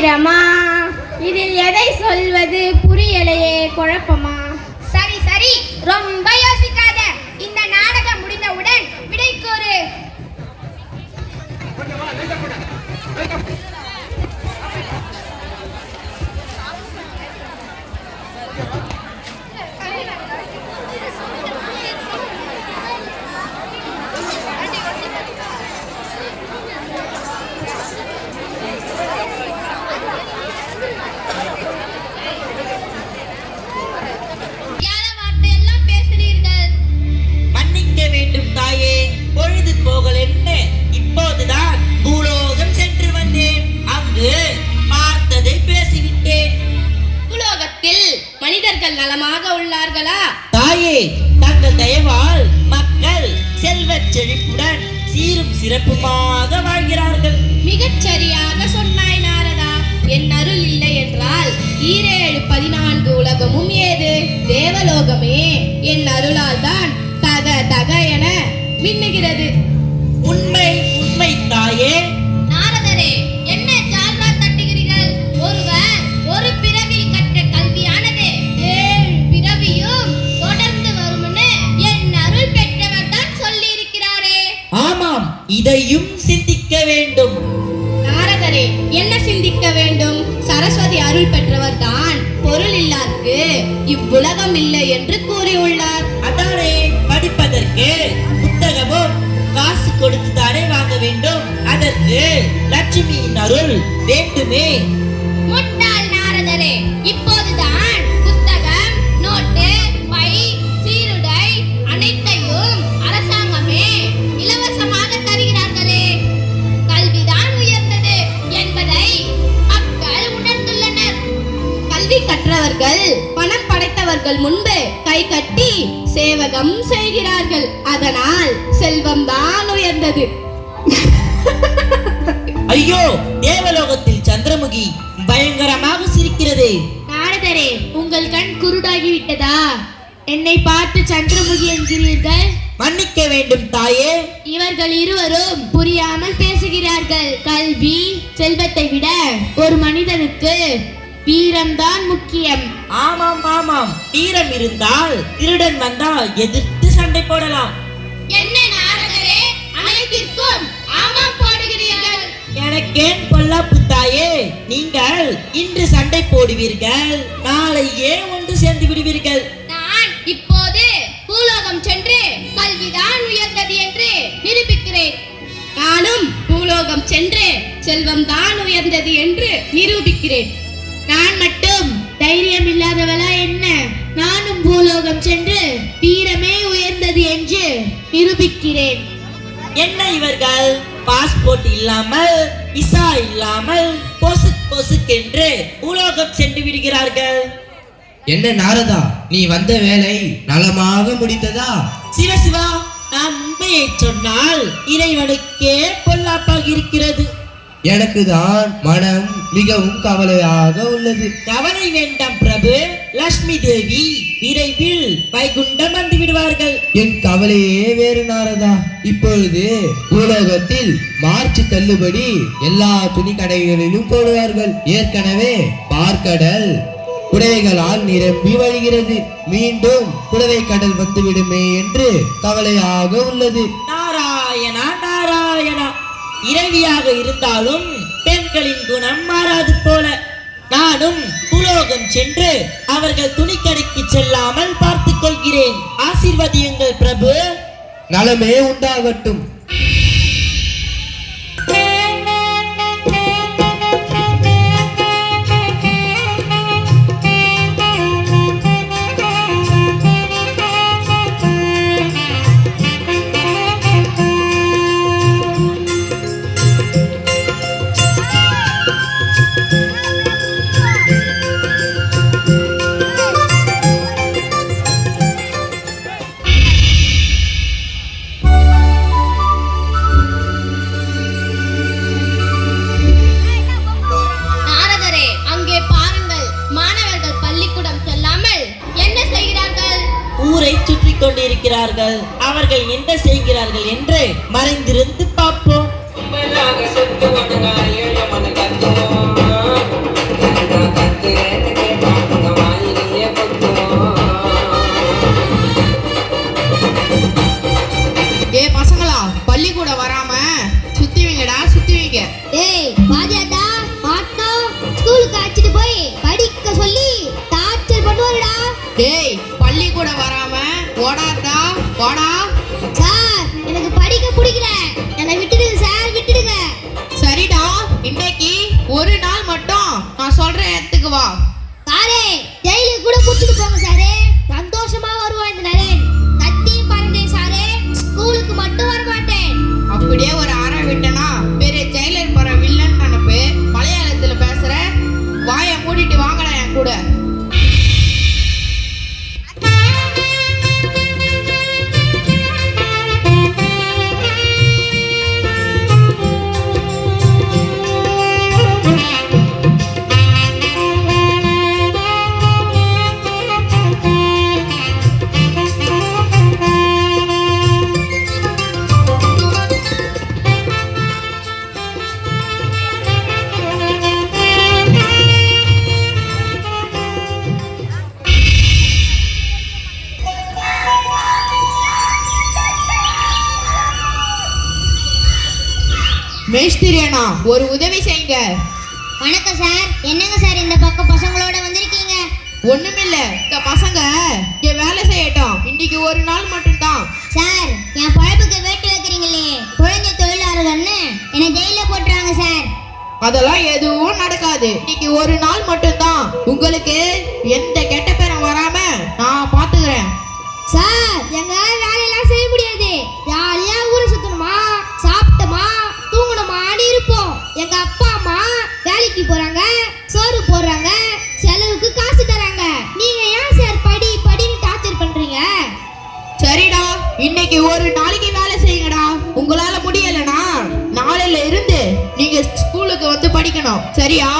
ஆயிரமா, இதில் எதை சொல்வது புரியலையே, குழப்பமா? சரி சரி, ரொம்ப யோசிக்காத. இந்த நாடகம் முடிந்தவுடன் விடை கூறு. மனிதர்கள் நலமாக உள்ளார்களா? தாயே, தங்கள் தயவால் மக்கள் செல்வச் செழிப்புடன் சீரும் சிறப்புமாக வாழ்கிறார்கள். மிகச் சரியாக சொன்னாய் நாரதா. என் அருள் இல்லை என்றால் 7-14 உலகமும் ஏது? தேவலோகமே என் அருளால் தான் தக தக என மின்னுகிறது. உண்மை உண்மை தாயே. நாரதரே, என்ன ஜால்ரா தட்டுகிறீர்கள்? ஒருவர் ஒரு பிறவில் கற்ற கல்வியானது 7 பிறவியும் தொடர்ந்து வரும்னு என் அருள் பெற்றவர் தான் சொல்லி இருக்கிறாரே. ஆமாம், இதையும் சிந்திக்க வேண்டும். நாரதரே, என்ன சிந்திக்க வேண்டும்? சரஸ்வதி அருள் பெற்றவர் தான் பொருள் இல்லாருக்கு இவ்வுலகம் இல்லை என்று கூறியுள்ளார். அதானே, படிப்பதற்கு புத்தகமும் காசு கொடுத்து தானே வாங்க வேண்டும். அதற்கு லட்சுமியின் அருள் வேண்டுமே. முட்டாள் நாரதரே, இப்போதுதான் புத்தகம், நோட்டு, பை, சீருடை அனைத்தையும் அரசாங்கமே இலவசமாக தருகிறார்களே. கல்விதான் உயர்ந்தது என்பதை மக்கள் உணர்ந்துள்ளனர். கல்வி கற்றவர்கள் பணம் படைத்தவர்கள் முன்பு கை கட்டி சேவகம் செய்கிறார்கள். அதனால் செல்வம் தான் உயர்ந்தது. ஐயோ, தேவலோகத்தில் சந்திரமுகி பயங்கரமாக சிரிக்கிறது. நாரதரே, உங்கள் கண் குருடாகி விட்டதா? என்னை பார்த்து சந்திரமுகி என்கிறீர்கள்? மன்னிக்க வேண்டும் தாயே. இவர்கள் இருவரும் புரியாமல் பேசுகிறார்கள். கல்வி செல்வத்தை விட ஒரு மனிதனுக்கு வீரம்தான் முக்கியம். ஆமாம் ஆமாம், வீரம் இருந்தால் திருடன் வந்தால் எதிர்த்து சண்டை போடலாம். என்ன நாரதரே, அனைத்திற்கும் ஆமாம் போடுகிறீர்கள்? எனக்கேன் பொல்லாப்பு தாயே. நீங்கள் இன்று சண்டை போடுவீர்கள், நாளையே ஒன்று சேர்ந்து விடுவீர்கள். நான் இப்போது பூலோகம் சென்று கல்விதான் உயர்ந்தது என்று நிரூபிக்கிறேன். நானும் பூலோகம் சென்று செல்வம் தான் உயர்ந்தது என்று நிரூபிக்கிறேன். நான் மட்டும் தைரியம் இல்லாதவளா என்ன? நானும் பூலோகம் சென்று வீரமே உயர்ந்தது என்று நிரூபிக்கிறேன். என்ன இவர்கள் பாஸ்போர்ட் இல்லாமல் விசா இல்லாமல் பொசுக் பொசுக் என்று பூலோகம் சென்று விடுகிறார்கள். என்ன நாரதா, நீ வந்த வேலை நலமாக முடிந்ததா? சிவசிவா, நான் உண்மையை சொன்னால் இறைவனுக்கே பொல்லாப்பாக இருக்கிறது. எனக்கு தான் மனம் மிகவும் கவலையாக உள்ளது. கவலை வேண்டாம் பிரபு. லட்சுமி தேவி விரைவில் வைகுண்டம் வந்து விடுவார்கள். என் கவலையே வேறு நாரதா. இப்பொழுது பூலோகத்தில் மார்ச் தள்ளுபடி எல்லா துணி கடைகளிலும் போடுவார்கள். ஏற்கனவே பார்க்கடல் புடவைகளால் நிரம்பி வழிகிறது. மீண்டும் புடவை கடல் வந்துவிடுமே என்று கவலையாக உள்ளது. நாராயணா நாராயணா, இறைவியாக இருந்தாலும் பெண்களின் குணம் மாறாது போல. நானும் பூலோகம் சென்று அவர்கள் துணிக்கடைக்கு செல்லாமல் பார்த்துக் கொள்கிறேன். ஆசீர்வதியுங்கள் பிரபு. நலமே உண்டாகட்டும். கொண்டிருக்கிறார்கள். அவர்கள் என்ன செய்கிறார்கள் என்று மறைந்திருந்து பார்ப்போம். ஒரு நாள் மட்டும் நான் சொல்ற இடத்துக்கு வா. சாரே ஜெயிலுக்கு கூட கூட்டிட்டு போங்க சாரே, சந்தோஷமா வருவான் இந்த நரேன். கத்தியும் பறந்தேன் சாரே, ஸ்கூலுக்கு மட்டும் வர மாட்டேன். அப்படியே ஒரு அறை விட்டனா பெரிய ஜெயிலர் போற வில்லன் நினைப்பு. மலையாளத்துல பேசுற, வாயை மூடிட்டு வாங்கடா என் கூட. மேஸ்திரி அண்ணா, ஒரு உதவி செய்யுங்க. வணக்கம் சார். என்னங்க சார் இந்த பக்கம் பசங்களோட வந்திருக்கீங்க? ஒண்ணுமில்ல, இந்த பசங்க இங்க வேலை செய்யட்டும். இன்னைக்கு ஒரு நாள் மட்டும்தான். சார் என் பழப்புக்கு வேட்டு வைக்கிறீங்களே, குழந்தை தொழிலாளர்கள்னு என்னை ஜெயில போட்டுறாங்க சார். அதெல்லாம் எதுவும் நடக்காது. இன்னைக்கு ஒரு நாள் மட்டும்தான். உங்களுக்கு எந்த கெட்ட பேரும் வராம நான் பாத்துக்கிறேன். சார் எங்களால வேலையெல்லாம் செய்ய முடியாது. ஜாலியா ஊரை சுத்தணுமா, சாப்பிட்டோமா, தூங்கணுமான்னு இருப்போம். எங்க அப்பா அம்மா வேலைக்கு போறாங்க, சோறு போடுறாங்க, செலவுக்கு காசு தராங்க. நீங்க ஏன் சார் படி படின்னு டார்ச்சர் பண்றீங்க? சரிடா, இன்னைக்கு ஒரு நாளைக்கு வேலை செய்யுங்கடா. உங்களால முடியலனா நாளையில இருந்து நீங்க ஸ்கூலுக்கு வந்து படிக்கணும். சரியா?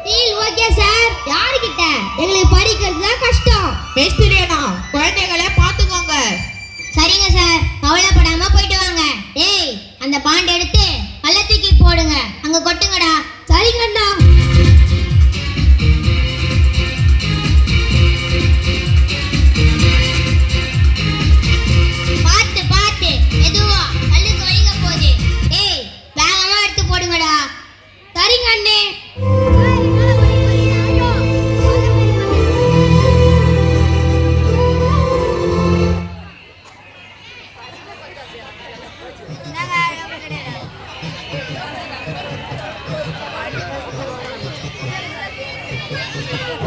Deal okay sir. யாருக்கிட்ட? எங்களுக்கு படிக்கிறது தான் கஷ்டம். மேஸ்திரி அண்ணா, குழந்தைகளை பாத்துக்கோங்க. சரிங்க சார், கவலைப்படாம போயிட்டு வாங்க. ஏய் அந்த பாண்ட் எடுத்து பல்ல தூக்கி போடுங்க, அங்க கொட்டுங்கடா. சரிங்கண்ணா. பார்த்து பார்த்து மெதுவா, கல்லுக்கு வலிங்க போகுது. ஏய் வேகமா எடுத்து போடுங்கடா. சரிங்க அண்ணே.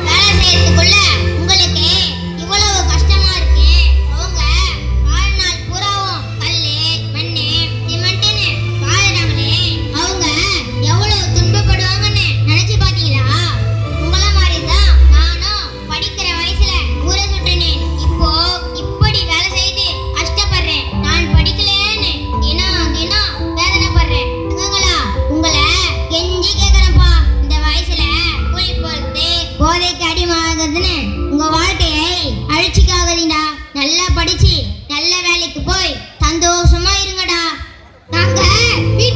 வேலை செய்யறதுக்குள்ள உங்களுக்கு இவ்வளவு கஷ்டமா இருக்கு. அவங்க வாழ்நாள் பூராவும் கல்லு, மண்ணு, சிமெண்ட்னு வாழுறாங்களே, அவங்க எவ்வளவு துன்பப்படுவாங்கன்னு நினைச்சு பாத்தீங்களா? உங்கள மாதிரி தான் நானும் படிக்கிற வயசுல ஊரை சுற்றினேன். இப்போ இப்படி வேலை செய்து கஷ்டப்படுறேன். நான் படிக்கலன்னு தினம் தினம் வேதனைப்படுறேன். உங்களை கெஞ்சி கேட்கறேன்ப்பா, இந்த வயசுல கூலி போறது, போதைக்கு அடிமாகுதுன்னு உங்க வாழ்க்கையை அழிச்சிக்காதீங்கடா. நல்லா படிச்சு நல்ல வேலைக்கு போய் சந்தோஷமா இருங்கடா. நாங்க வீட்டு